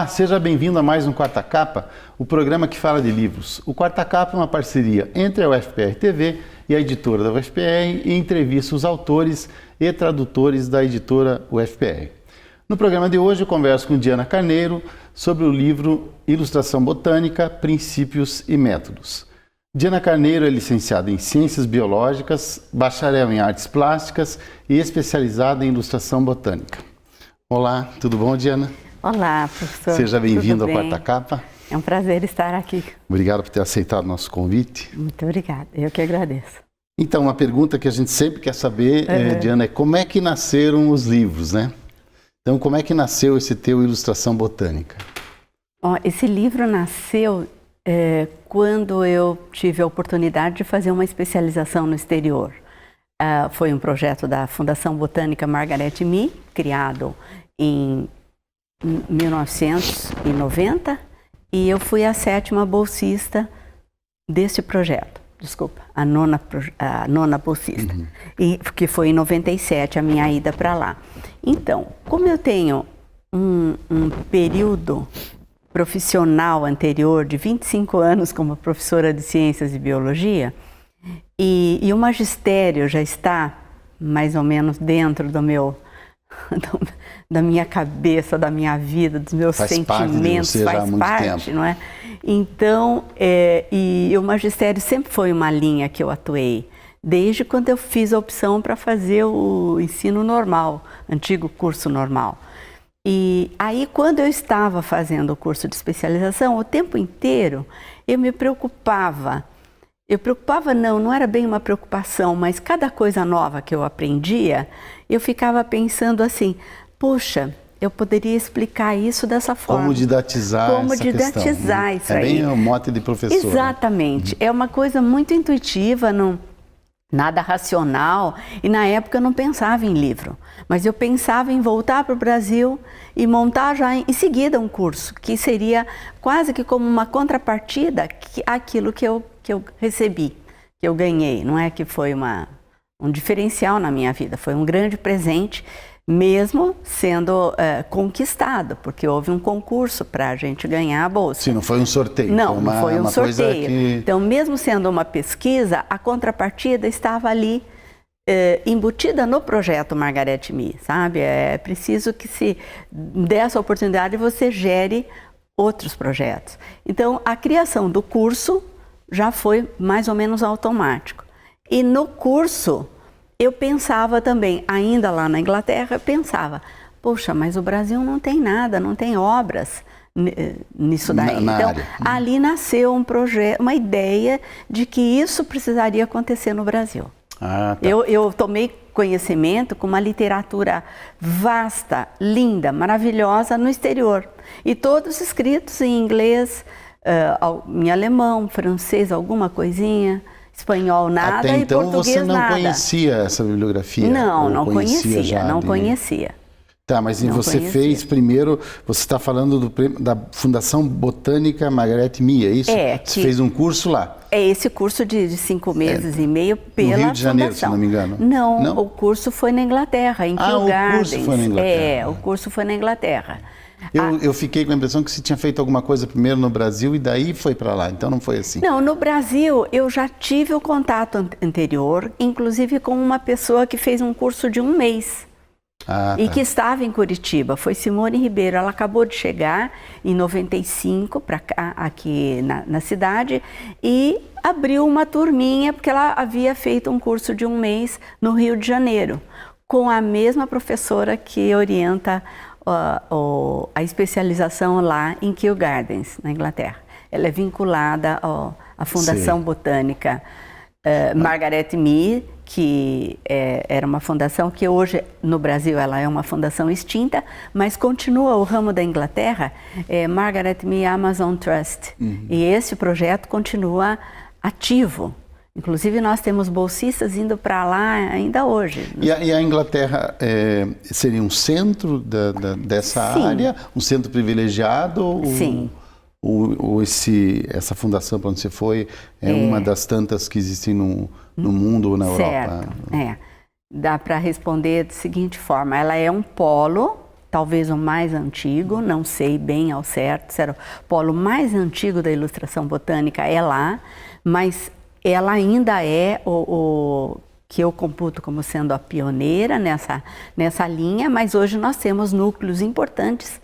Olá, seja bem-vindo a mais um Quarta Capa, o programa que fala de livros. O Quarta Capa é uma parceria entre a UFPR TV e a editora da UFPR e entrevista os autores e tradutores da editora UFPR. No programa de hoje eu converso com Diana Carneiro sobre o livro Ilustração Botânica, Princípios e Métodos. Diana Carneiro é licenciada em Ciências Biológicas, bacharel em Artes Plásticas e especializada em Ilustração Botânica. Olá, tudo bom, Diana? Olá, professor. Seja bem-vindo ao Quarta Capa. É um prazer estar aqui. Obrigado por ter aceitado o nosso convite. Muito obrigada, eu que agradeço. Então, uma pergunta que a gente sempre quer saber, Diana, é como é que nasceram os livros, né? Então, como é que nasceu esse teu Ilustração Botânica? Esse livro nasceu quando eu tive a oportunidade de fazer uma especialização no exterior. Foi um projeto da Fundação Botânica Margaret Mee, criado em 1990, e eu fui a 7ª bolsista desse projeto. Desculpa, a nona bolsista, e que foi em 97 a minha ida para lá. Então, como eu tenho um período profissional anterior de 25 anos como professora de Ciências e Biologia, e o magistério já está mais ou menos dentro do meu... da minha cabeça, da minha vida, dos meus sentimentos, faz parte, não é? Então, e o magistério sempre foi uma linha que eu atuei, desde quando eu fiz a opção para fazer o ensino normal, antigo curso normal. E aí, quando eu estava fazendo o curso de especialização, o tempo inteiro eu me preocupava. Não era bem uma preocupação, mas cada coisa nova que eu aprendia, eu ficava pensando assim, puxa, eu poderia explicar isso dessa forma. Como didatizar essa questão, isso aí. É bem o mote de professor. Exatamente. É uma coisa muito intuitiva, nada racional. E na época eu não pensava em livro, mas eu pensava em voltar para o Brasil e montar já em seguida um curso, que seria quase que como uma contrapartida àquilo que eu recebi, que eu ganhei. Não é que foi um diferencial na minha vida, foi um grande presente, mesmo sendo conquistado, porque houve um concurso para a gente ganhar a bolsa. Sim, não foi um sorteio. Não foi um sorteio. Que... Então, mesmo sendo uma pesquisa, a contrapartida estava ali embutida no projeto Margaret Mee, sabe? É preciso que se dê essa oportunidade você gere outros projetos. Então, a criação do curso já foi mais ou menos automático. E no curso, eu pensava também, ainda lá na Inglaterra, eu pensava, poxa, mas o Brasil não tem nada, não tem obras nisso daí. Então, ali nasceu um projeto, uma ideia de que isso precisaria acontecer no Brasil. Tá. Eu tomei conhecimento com uma literatura vasta, linda, maravilhosa no exterior. E todos escritos em inglês, em alemão, francês, alguma coisinha, espanhol nada. Até então, e português você não nada. Conhecia essa bibliografia? Não conhecia. Tá, mas você fez primeiro, você está falando da Fundação Botânica Margaret Mee, é isso? Você fez um curso lá? É esse curso de 5 meses e meio pela no Rio de Janeiro, Fundação. Se não me engano. Não, o curso foi na Inglaterra, em Kew Gardens. O curso foi na Inglaterra. O curso foi na Inglaterra. Eu fiquei com a impressão que você tinha feito alguma coisa primeiro no Brasil e daí foi para lá, então não foi assim. Não, no Brasil eu já tive o contato anterior, inclusive com uma pessoa que fez um curso de 1 mês. E que estava em Curitiba, foi Simone Ribeiro. Ela acabou de chegar em 95 para cá, aqui na cidade, e abriu uma turminha, porque ela havia feito um curso de 1 mês no Rio de Janeiro, com a mesma professora que orienta a especialização lá em Kew Gardens, na Inglaterra. Ela é vinculada à Fundação Botânica Margaret Mee, que era uma fundação que hoje no Brasil ela é uma fundação extinta, mas continua o ramo da Inglaterra, Margaret Mee Amazon Trust. E esse projeto continua ativo. Inclusive nós temos bolsistas indo para lá ainda hoje. E a Inglaterra seria um centro dessa área? Um centro privilegiado? Sim. Ou essa fundação para onde você foi é uma das tantas que existem no mundo ou na Europa? Dá para responder da seguinte forma, ela é um polo talvez o mais antigo, não sei bem ao certo, se era o polo mais antigo da ilustração botânica é lá, mas ela ainda é o que eu computo como sendo a pioneira nessa linha, mas hoje nós temos núcleos importantes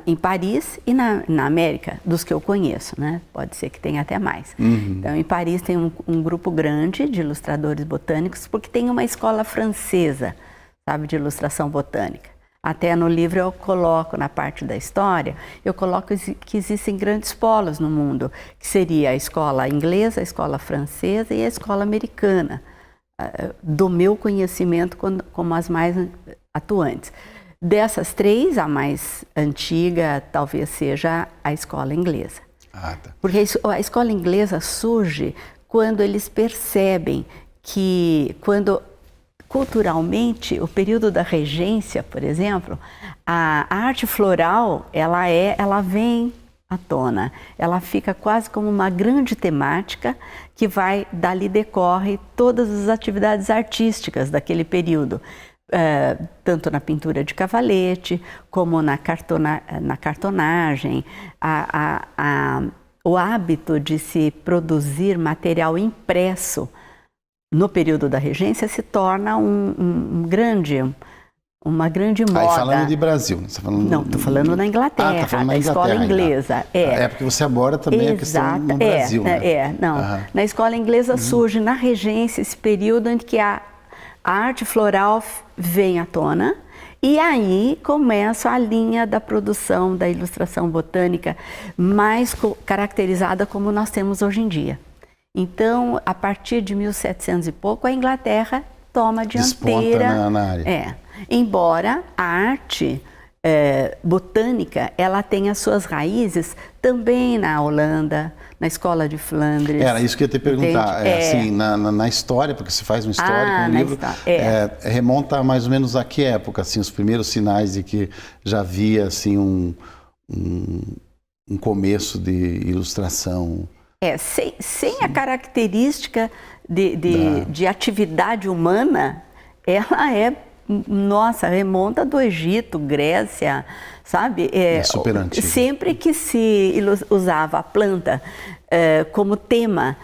em Paris e na América, dos que eu conheço, né? Pode ser que tenha até mais. Então, em Paris tem um grupo grande de ilustradores botânicos, porque tem uma escola francesa, sabe, de ilustração botânica. Até no livro eu coloco, na parte da história, eu coloco que existem grandes polos no mundo, que seria a escola inglesa, a escola francesa e a escola americana, do meu conhecimento como as mais atuantes. Dessas três, a mais antiga talvez seja a escola inglesa. Tá. Porque a escola inglesa surge quando eles percebem que, culturalmente, o período da regência, por exemplo, a arte floral, ela vem à tona. Ela fica quase como uma grande temática que dali decorre todas as atividades artísticas daquele período. Tanto na pintura de cavalete, como na cartonagem, o hábito de se produzir material impresso no período da regência se torna uma grande moda. Aí falando de Brasil, você falando não, estou falando na Inglaterra, tá falando na escola inglesa. É porque você aborda também a questão no Brasil, né? Na escola inglesa surge na regência esse período em que a arte floral vem à tona e aí começa a linha da produção da ilustração botânica mais caracterizada como nós temos hoje em dia. Então, a partir de 1700 e pouco, a Inglaterra toma a dianteira. Desponta na área. Embora a arte botânica, ela tem as suas raízes também na Holanda, na escola de Flandres. Era isso que eu ia te perguntar, assim, na história, porque você faz um histórico no livro, remonta a mais ou menos a que época, assim, os primeiros sinais de que já havia, assim, um começo de ilustração? Sem a característica de atividade humana, ela remonta do Egito, Grécia, sabe? É super antigo. Sempre que se usava a planta como tema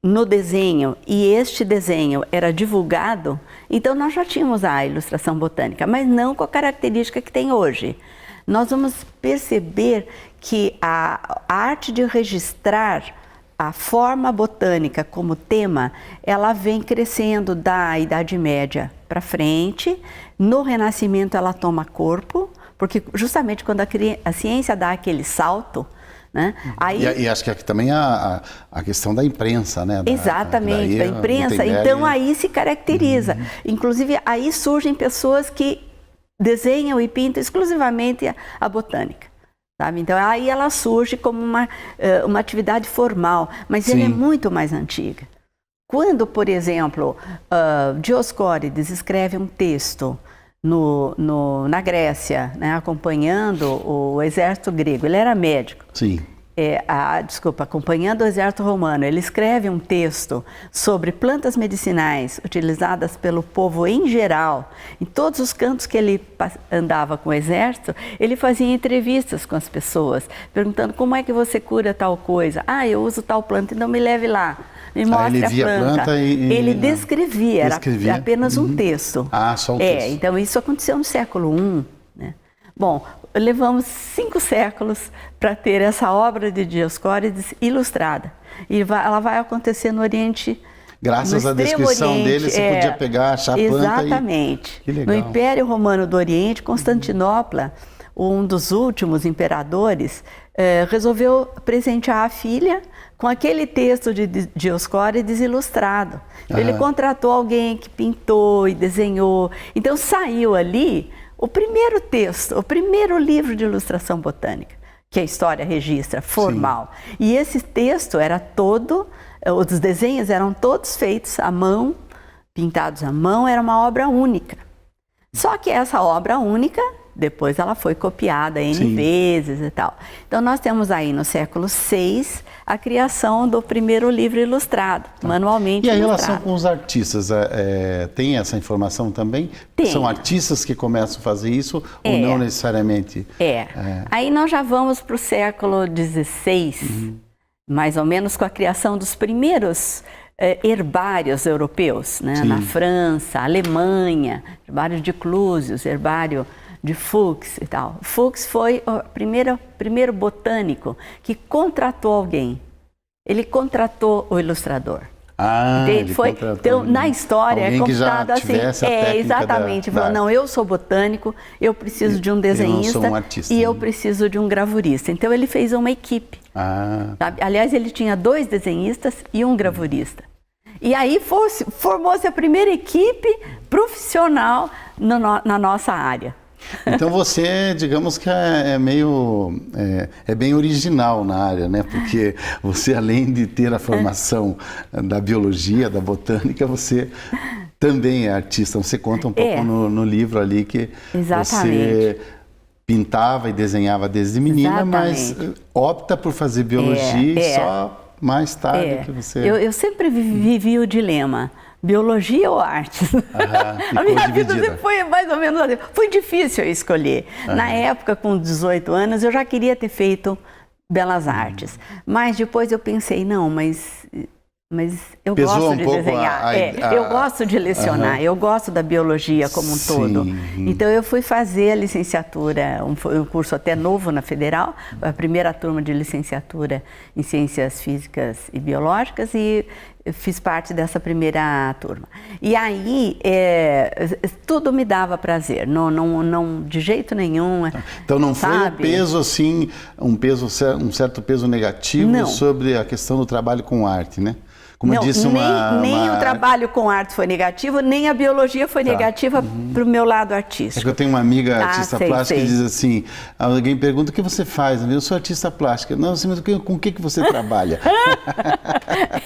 no desenho e este desenho era divulgado, então nós já tínhamos a ilustração botânica, mas não com a característica que tem hoje. Nós vamos perceber que a arte de registrar a forma botânica como tema, ela vem crescendo da Idade Média para frente. No Renascimento ela toma corpo, porque justamente quando a ciência dá aquele salto, né? Aí... E acho que aqui também a questão da imprensa, né? Exatamente, da imprensa. Então aí se caracteriza. Inclusive aí surgem pessoas que desenham e pintam exclusivamente a botânica. Sabe? Então aí ela surge como uma atividade formal, mas ela é muito mais antiga. Quando, por exemplo, Dioscórides escreve um texto na Grécia, né, acompanhando o exército grego, ele era médico. Sim. Acompanhando o exército romano, ele escreve um texto sobre plantas medicinais utilizadas pelo povo em geral. Em todos os cantos que ele andava com o exército, ele fazia entrevistas com as pessoas, perguntando como é que você cura tal coisa. Eu uso tal planta, então me leve lá, me mostre a planta. Ele descrevia, era apenas um texto. Só um texto. Então isso aconteceu no século I, né? Bom, levamos 5 séculos para ter essa obra de Dioscórides ilustrada. E ela vai acontecer no Oriente. Graças à descrição dele, você podia pegar, achar a planta. Exatamente. Que legal. No Império Romano do Oriente, Constantinopla, um dos últimos imperadores, resolveu presentear a filha com aquele texto de Dioscórides ilustrado. Ele contratou alguém que pintou e desenhou. Então saiu ali o primeiro texto, o primeiro livro de ilustração botânica, que a história registra, formal. Sim. E esse texto era os desenhos eram todos feitos à mão, pintados à mão, era uma obra única. Só que essa obra única Depois ela foi copiada N Sim. vezes e tal. Então nós temos aí no século VI a criação do primeiro livro ilustrado, manualmente E a ilustrado. relação com os artistas, tem essa informação também? Tem. São artistas que começam a fazer isso ou não necessariamente? Aí nós já vamos para o século XVI, mais ou menos com a criação dos primeiros herbários europeus, né? Na França, Alemanha, herbário de Clusius, herbário de Fuchs e tal. Fuchs foi o primeiro botânico que contratou alguém. Ele contratou o ilustrador. Ele Então, na história é contado assim. Exatamente. Falou, não, eu sou botânico, eu preciso de um desenhista, eu não sou um artista, e eu preciso de um gravurista. Então ele fez uma equipe. Sabe? Aliás, ele tinha 2 desenhistas e um gravurista. E aí formou-se a primeira equipe profissional na nossa área. Então você, digamos que é bem original na área, né? Porque você, além de ter a formação da biologia, da botânica, você também é artista. Você conta um pouco no livro ali que você pintava e desenhava desde menina, mas opta por fazer biologia e só mais tarde que você... Eu sempre vivi o dilema. Biologia ou artes? A minha vida sempre foi mais ou menos assim. Foi difícil eu escolher. Na época, com 18 anos, eu já queria ter feito belas artes. Mas depois eu pensei, não, mas eu gosto de desenhar. Eu gosto de lecionar, eu gosto da biologia como um todo. Então eu fui fazer a licenciatura, um curso até novo na Federal, a primeira turma de licenciatura em Ciências Físicas e Biológicas, e fiz parte dessa primeira turma. E aí, tudo me dava prazer, não de jeito nenhum. Então não foi um peso assim, um certo peso negativo sobre a questão do trabalho com arte, né? Como não, disse nem o trabalho com arte foi negativo, nem a biologia foi negativa para o meu lado artístico. É que eu tenho uma amiga artista plástica que diz assim, alguém pergunta o que você faz? Eu sou artista plástica. Não, assim, mas com o que você trabalha?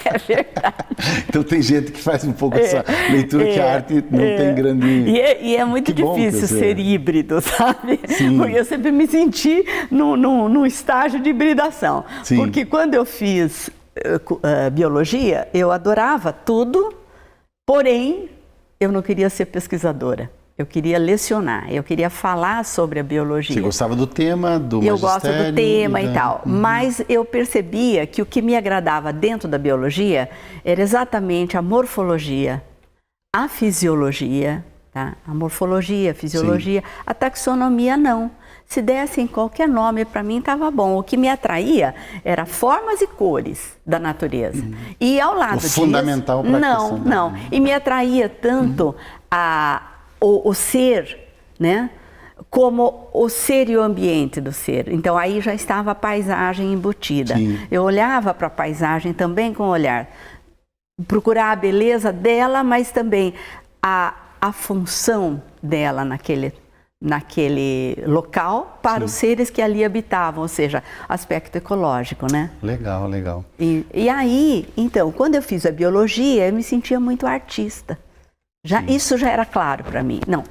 É verdade. Então tem gente que faz um pouco essa leitura que a arte não tem grande... E é muito difícil ser híbrido, sabe? Sim. Porque eu sempre me senti num estágio de hibridação. Sim. Porque quando eu fiz biologia, eu adorava tudo, porém, eu não queria ser pesquisadora. Eu queria lecionar, eu queria falar sobre a biologia. Você gostava do tema, do magistério? Eu gosto do tema e tal, mas eu percebia que o que me agradava dentro da biologia era exatamente a morfologia, a fisiologia, tá? A morfologia, a fisiologia, a taxonomia não. Se dessem qualquer nome, para mim estava bom. O que me atraía era formas e cores da natureza. E ao lado disso... fundamental para a questão. Não. E me atraía tanto o ser, né? Como o ser e o ambiente do ser. Então aí já estava a paisagem embutida. Sim. Eu olhava para a paisagem também com o olhar. Procurar a beleza dela, mas também a função dela naquele local para os seres que ali habitavam, ou seja, aspecto ecológico, né? Legal, legal. E aí, então, quando eu fiz a biologia, eu me sentia muito artista. Isso já era claro para mim. Não,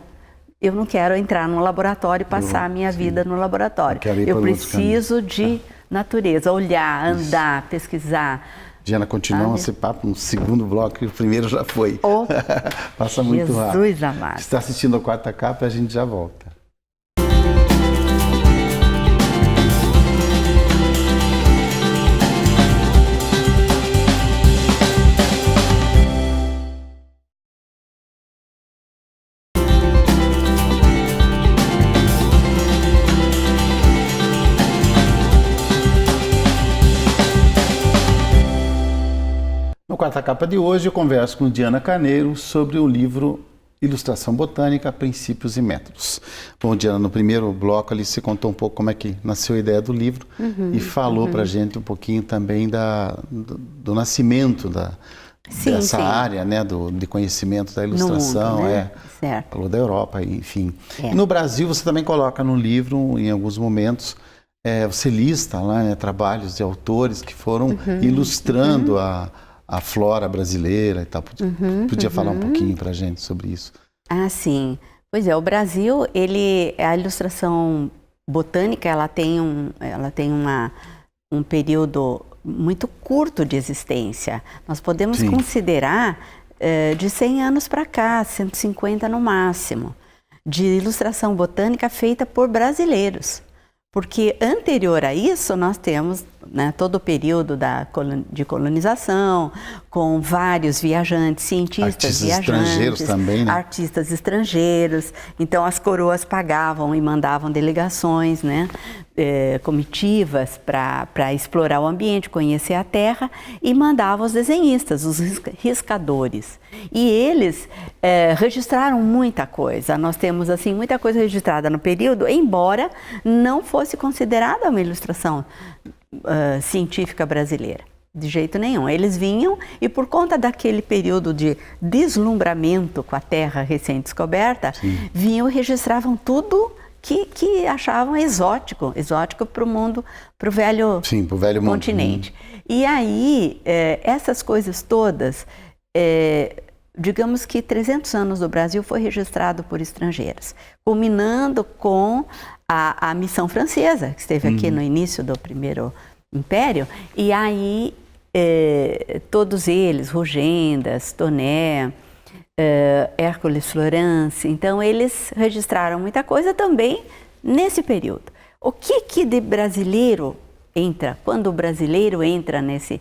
eu não quero entrar num laboratório e passar a minha vida no laboratório. Eu preciso de natureza, olhar, andar, pesquisar. Diana, continuamos esse papo no segundo bloco, o primeiro já foi. Passa muito rápido. Jesus amado. Você está assistindo a Quarta Capa e a gente já volta. No Quarta Capa de hoje eu converso com Diana Carneiro sobre o livro Ilustração Botânica, Princípios e Métodos. Bom, Diana, no primeiro bloco ali você contou um pouco como é que nasceu a ideia do livro e falou pra gente um pouquinho também do nascimento dessa área, né, de conhecimento da ilustração. No mundo, né? Certo. Falou da Europa, enfim. No Brasil você também coloca no livro, em alguns momentos, você lista lá, né, trabalhos de autores que foram ilustrando a flora brasileira e tal. Podia falar um pouquinho para a gente sobre isso? Ah, sim. Pois é, o Brasil, a ilustração botânica, ela tem um período muito curto de existência. Nós podemos Sim. considerar de 100 anos para cá, 150 no máximo, de ilustração botânica feita por brasileiros. Porque anterior a isso, nós temos, né, todo o período de colonização, com vários viajantes, cientistas estrangeiros também, né? Artistas estrangeiros. Então, as coroas pagavam e mandavam delegações, né, comitivas para explorar o ambiente, conhecer a terra, e mandavam os desenhistas, os riscadores. E eles registraram muita coisa. Nós temos, assim, muita coisa registrada no período, embora não fosse considerada uma ilustração científica brasileira. De jeito nenhum. Eles vinham e, por conta daquele período de deslumbramento com a terra recém-descoberta, vinham e registravam tudo que achavam exótico para o mundo, para o velho continente. E aí, essas coisas todas, digamos que 300 anos do Brasil foi registrado por estrangeiros, culminando com a missão francesa, que esteve aqui no início do primeiro Império, e aí todos eles, Rugendas, Toné, Hércules Florence, então eles registraram muita coisa também nesse período. O que de brasileiro entra, quando o brasileiro entra nesse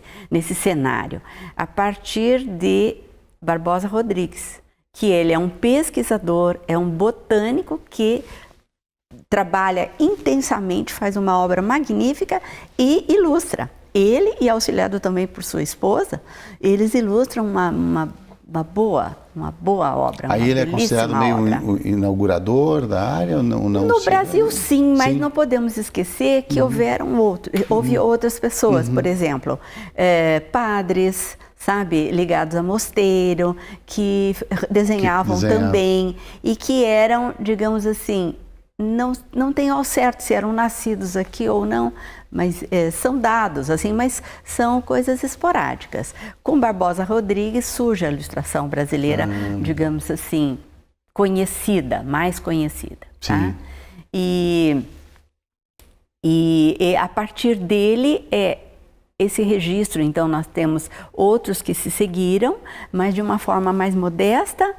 cenário? A partir de Barbosa Rodrigues, que ele é um pesquisador, é um botânico que trabalha intensamente, faz uma obra magnífica e ilustra. Ele, e auxiliado também por sua esposa, eles ilustram uma boa obra. Aí ele é considerado meio um inaugurador da área? Ou não, no Brasil, sim, mas não podemos esquecer que houve outras pessoas, por exemplo, padres, sabe, ligados a mosteiro, que desenhavam também e que eram, digamos assim, não tem ao certo se eram nascidos aqui ou não, mas são dados, assim, mas são coisas esporádicas. Com Barbosa Rodrigues surge a ilustração brasileira, digamos assim, mais conhecida. Tá? E a partir dele esse registro, então nós temos outros que se seguiram, mas de uma forma mais modesta.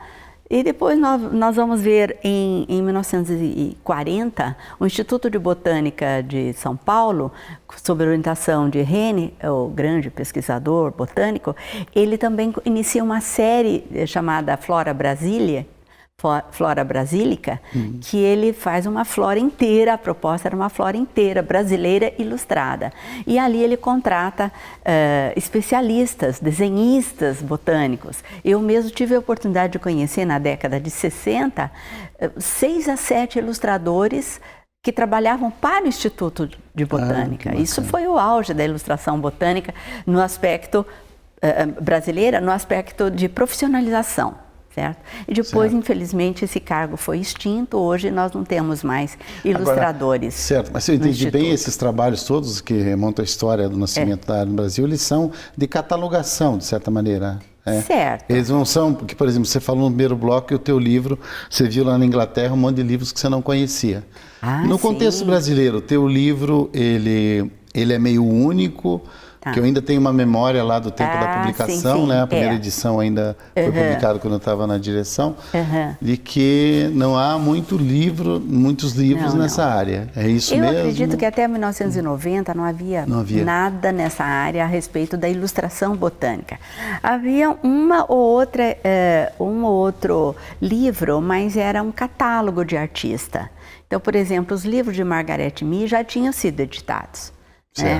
E depois nós vamos ver em 1940, o Instituto de Botânica de São Paulo, sob a orientação de Rene, o grande pesquisador botânico, ele também inicia uma série chamada Flora Brasílica, que ele faz uma flora inteira, a proposta era uma flora inteira, brasileira, ilustrada. E ali ele contrata especialistas, desenhistas botânicos. Eu mesmo tive a oportunidade de conhecer, na década de 60, 6 a 7 ilustradores que trabalhavam para o Instituto de Botânica. Isso foi o auge da ilustração botânica no aspecto brasileira, no aspecto de profissionalização. Certo? E depois, infelizmente, esse cargo foi extinto. Hoje nós não temos mais ilustradores. Agora, certo, mas se eu entendi bem, esses trabalhos todos que remontam a história do nascimento da área no Brasil, eles são de catalogação, de certa maneira. Certo. Eles não são, porque, por exemplo, você falou no primeiro bloco que o teu livro, você viu lá na Inglaterra um monte de livros que você não conhecia. No contexto brasileiro, o teu livro, ele é meio único. Que eu ainda tenho uma memória lá do tempo da publicação, né? A primeira edição ainda foi publicada quando eu estava na direção, de que não há muitos livros nessa área. É isso mesmo? Eu acredito que até 1990 não havia nada nessa área a respeito da ilustração botânica. Havia um ou outro livro, mas era um catálogo de artista. Então, por exemplo, os livros de Margaret Mee já tinham sido editados.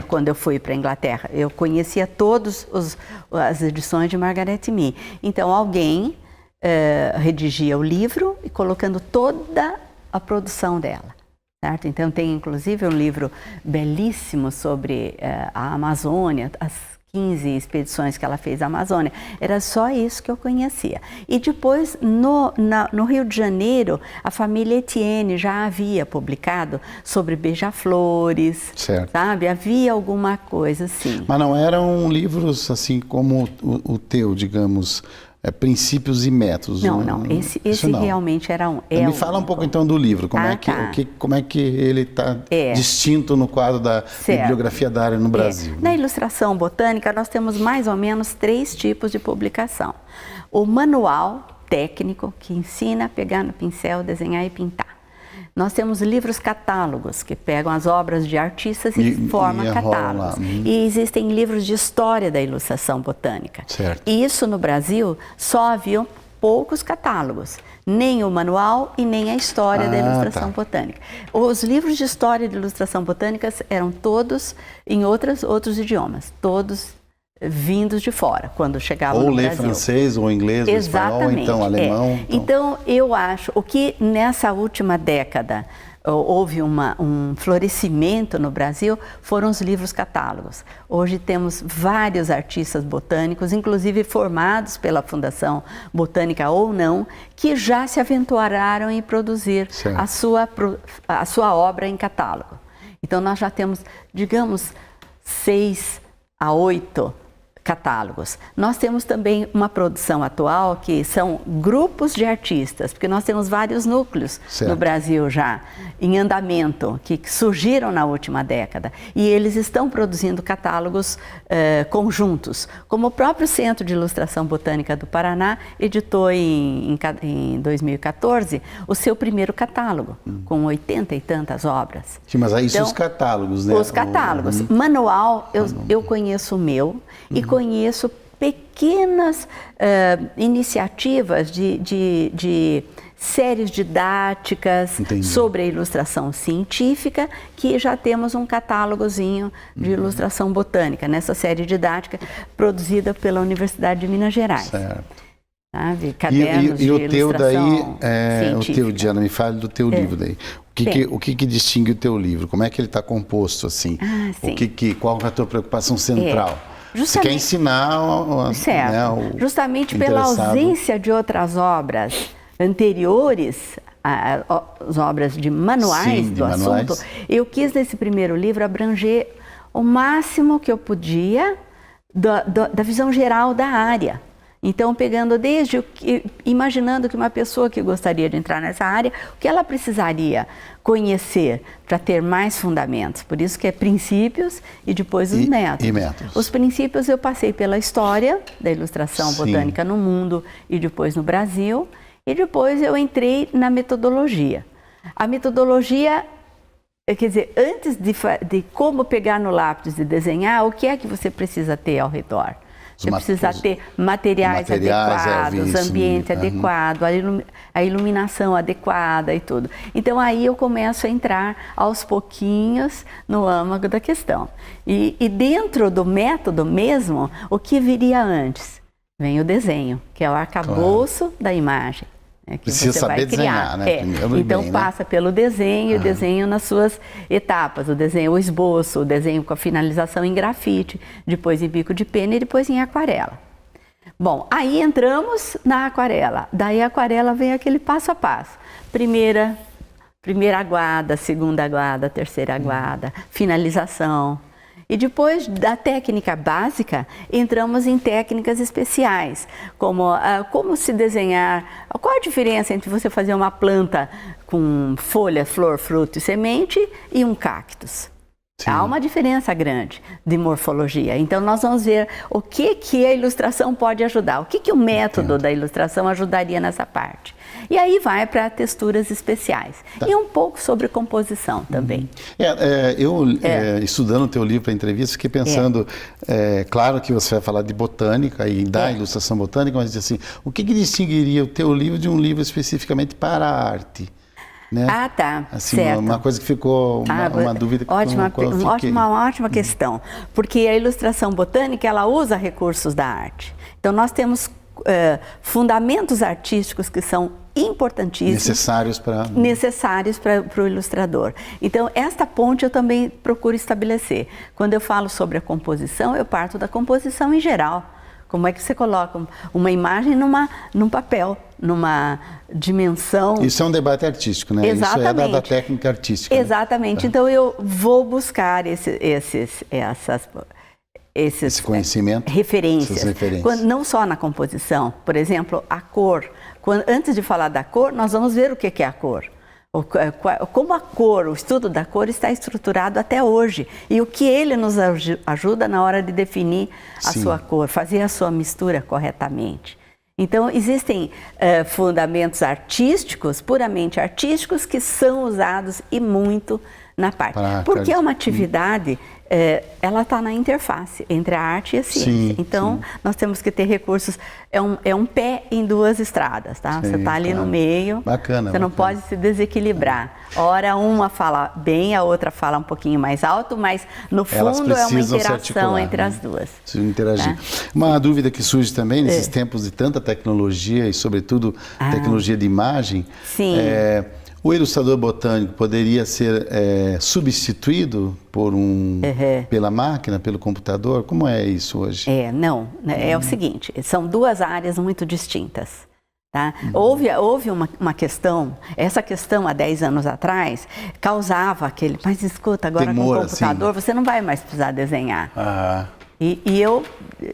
Quando eu fui para a Inglaterra, eu conhecia todas as edições de Margaret Mee. Então, alguém redigia o livro e colocando toda a produção dela. Certo? Então, tem inclusive um livro belíssimo sobre a Amazônia, as 15 expedições que ela fez à Amazônia. Era só isso que eu conhecia. E depois, no Rio de Janeiro, a família Etienne já havia publicado sobre beija-flores, sabe? Havia alguma coisa assim. Mas não eram livros assim como o teu, digamos, princípios e métodos. Não. Esse não. realmente era um. Me fala um pouco então do livro. Como é que ele está distinto no quadro da bibliografia da área no Brasil? Na ilustração botânica, nós temos mais ou menos 3 tipos de publicação. O manual técnico, que ensina a pegar no pincel, desenhar e pintar. Nós temos livros catálogos, que pegam as obras de artistas e formam catálogos. E existem livros de história da ilustração botânica. Certo. E isso no Brasil só haviam poucos catálogos. Nem o manual e nem a história da ilustração botânica. Os livros de história de ilustração botânica eram todos em outros idiomas. Todos vindos de fora, quando chegavam no Brasil. Ou ler francês, ou inglês, ou espanhol, ou então alemão. Então, eu acho, o que nessa última década houve um florescimento no Brasil, foram os livros catálogos. Hoje temos vários artistas botânicos, inclusive formados pela Fundação Botânica ou não, que já se aventuraram em produzir a sua obra em catálogo. Então, nós já temos, digamos, 6 a 8 catálogos. Nós temos também uma produção atual que são grupos de artistas, porque nós temos vários núcleos no Brasil já em andamento, que surgiram na última década, e eles estão produzindo catálogos conjuntos, como o próprio Centro de Ilustração Botânica do Paraná editou em 2014 o seu primeiro catálogo, com 80 e tantas obras. Sim, mas aí são os catálogos, né? Os catálogos. Manual, eu conheço o meu, e conheço pequenas iniciativas de séries didáticas sobre a ilustração científica, que já temos um catálogozinho de ilustração botânica, nessa série didática produzida pela Universidade de Minas Gerais. Certo. Sabe? Cadernos de o teu daí, científica. o teu, Diana, me fale do teu livro daí. O que distingue o teu livro? Como é que ele está composto assim? Qual é a tua preocupação central? Você quer ensinar justamente pela ausência de outras obras anteriores, as obras de manuais do assunto, eu quis nesse primeiro livro abranger o máximo que eu podia da visão geral da área. Então, pegando imaginando que uma pessoa que gostaria de entrar nessa área, o que ela precisaria conhecer para ter mais fundamentos. Por isso que é princípios e depois os métodos. Os princípios eu passei pela história da ilustração botânica no mundo e depois no Brasil. E depois eu entrei na metodologia. A metodologia, quer dizer, antes de como pegar no lápis e desenhar, o que é que você precisa ter ao redor? Você precisa ter materiais adequados, ambiente adequado, a iluminação adequada e tudo. Então, aí eu começo a entrar aos pouquinhos no âmago da questão. E dentro do método mesmo, o que viria antes? Vem o desenho, que é o arcabouço da imagem. Que precisa você vai saber criar. Desenhar, né? Então passa pelo desenho, o desenho nas suas etapas, o desenho, o esboço, o desenho com a finalização em grafite, depois em bico de pena e depois em aquarela. Bom, aí entramos na aquarela. Daí a aquarela vem aquele passo a passo. Primeira aguada, segunda aguada, terceira aguada, finalização. E depois da técnica básica, entramos em técnicas especiais, como se desenhar, qual a diferença entre você fazer uma planta com folha, flor, fruto e semente e um cactus. Há uma diferença grande de morfologia. Então, nós vamos ver o que a ilustração pode ajudar, o que o método da ilustração ajudaria nessa parte. E aí vai para texturas especiais. E um pouco sobre composição também. Estudando o teu livro para entrevista, fiquei pensando, claro que você vai falar de botânica e da ilustração botânica, mas assim, o que distinguiria o teu livro de um livro especificamente para a arte? Né? Assim, certo. Uma coisa que ficou uma dúvida que uma ótima questão, porque a ilustração botânica ela usa recursos da arte. Então nós temos fundamentos artísticos que são importantíssimos, necessários para o ilustrador. Então esta ponte eu também procuro estabelecer. Quando eu falo sobre a composição, eu parto da composição em geral. Como é que você coloca uma imagem num papel, numa dimensão... Isso é um debate artístico, né? Exatamente. Isso é da técnica artística. Exatamente. Né? Então, eu vou buscar esse conhecimento, referências. Não só na composição, por exemplo, a cor. Antes de falar da cor, nós vamos ver o que é a cor. Como a cor, o estudo da cor está estruturado até hoje e o que ele nos ajuda na hora de definir a sua cor, fazer a sua mistura corretamente. Então, existem fundamentos artísticos, puramente artísticos, que são usados e muito na parte. Porque é uma atividade, ela está na interface entre a arte e a ciência. Então, nós temos que ter recursos, é um pé em duas estradas, tá? Você está ali no meio, você não pode se desequilibrar. Ora, uma fala bem, a outra fala um pouquinho mais alto, mas no fundo é uma interação entre as duas. Precisam interagir. Tá? Uma dúvida que surge também nesses tempos de tanta tecnologia e, sobretudo, tecnologia de imagem. Sim. O ilustrador botânico poderia ser substituído por pela máquina, pelo computador? Como é isso hoje? Não. É o seguinte, são duas áreas muito distintas. Tá? Houve uma questão, essa questão há 10 anos atrás causava aquele, mas escuta, agora temor, com o computador você não vai mais precisar desenhar. E eu,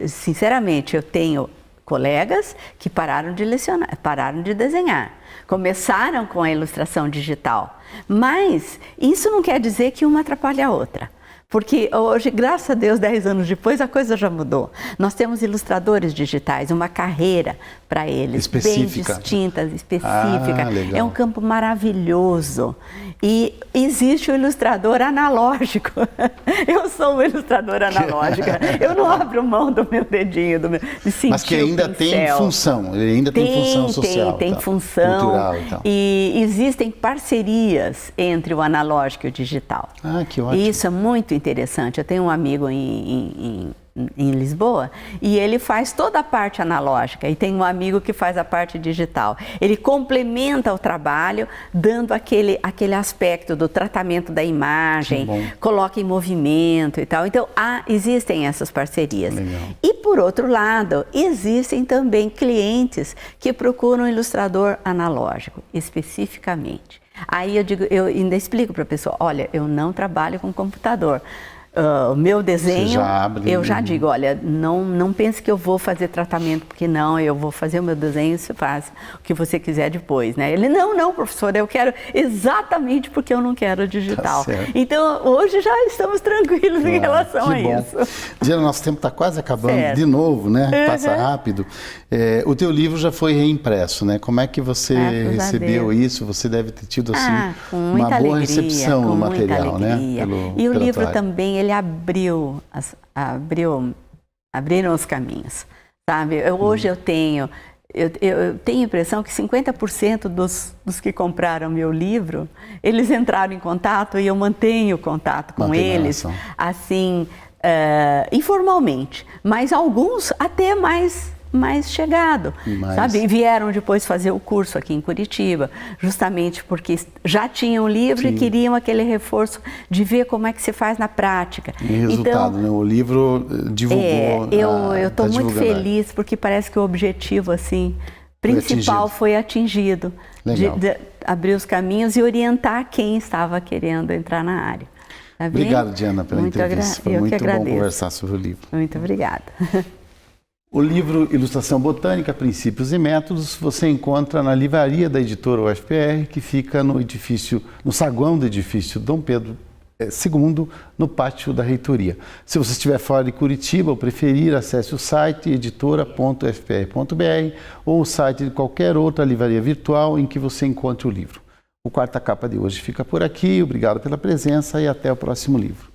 sinceramente, eu tenho colegas que pararam de lecionar, pararam de desenhar. Começaram com a ilustração digital, mas isso não quer dizer que uma atrapalhe a outra. Porque hoje, graças a Deus, 10 anos depois, a coisa já mudou. Nós temos ilustradores digitais, uma carreira para eles, específica. Bem distinta, específica. É um campo maravilhoso. E existe o ilustrador analógico. Eu sou uma ilustradora analógica. Eu não abro mão do meu dedinho, de sentir. Mas que ainda tem função, ele ainda tem função social. Tem função. Cultural e tal. E existem parcerias entre o analógico e o digital. Que ótimo. E isso é muito interessante. Eu tenho um amigo em Lisboa e ele faz toda a parte analógica e tem um amigo que faz a parte digital. Ele complementa o trabalho dando aquele aspecto do tratamento da imagem, coloca em movimento e tal. Então, existem essas parcerias. Legal. E por outro lado, existem também clientes que procuram um ilustrador analógico, especificamente. Aí eu ainda explico para a pessoa, olha, eu não trabalho com computador. O meu desenho, eu já digo, olha, não pense que eu vou fazer tratamento, porque não, eu vou fazer o meu desenho e você faz o que você quiser depois, né? Ele, não, professora, eu quero exatamente porque eu não quero digital. Então, hoje já estamos tranquilos em relação a isso. Diana, nosso tempo está quase acabando de novo, né? Passa rápido. O teu livro já foi reimpresso, né? Como é que você recebeu isso? Você deve ter tido, assim, uma boa recepção no material, né? E o livro também, ele abriram os caminhos, sabe? Hoje eu tenho a impressão que 50% dos que compraram meu livro, eles entraram em contato e eu mantenho contato com eles, assim, informalmente, mas alguns até mais chegado, sabe? E vieram depois fazer o curso aqui em Curitiba, justamente porque já tinham o livro e queriam aquele reforço de ver como é que se faz na prática. E resultado, né? O livro divulgou. Eu estou muito feliz porque parece que o objetivo assim principal foi atingido, de abrir os caminhos e orientar quem estava querendo entrar na área. Tá bem? Obrigado, Diana, pela entrevista. Foi muito bom conversar sobre o livro. Muito obrigada. O livro Ilustração Botânica, Princípios e Métodos, você encontra na livraria da editora UFPR, que fica no saguão do edifício Dom Pedro II, no pátio da reitoria. Se você estiver fora de Curitiba ou preferir, acesse o site editora.ufpr.br ou o site de qualquer outra livraria virtual em que você encontre o livro. O Quarta Capa de hoje fica por aqui. Obrigado pela presença e até o próximo livro.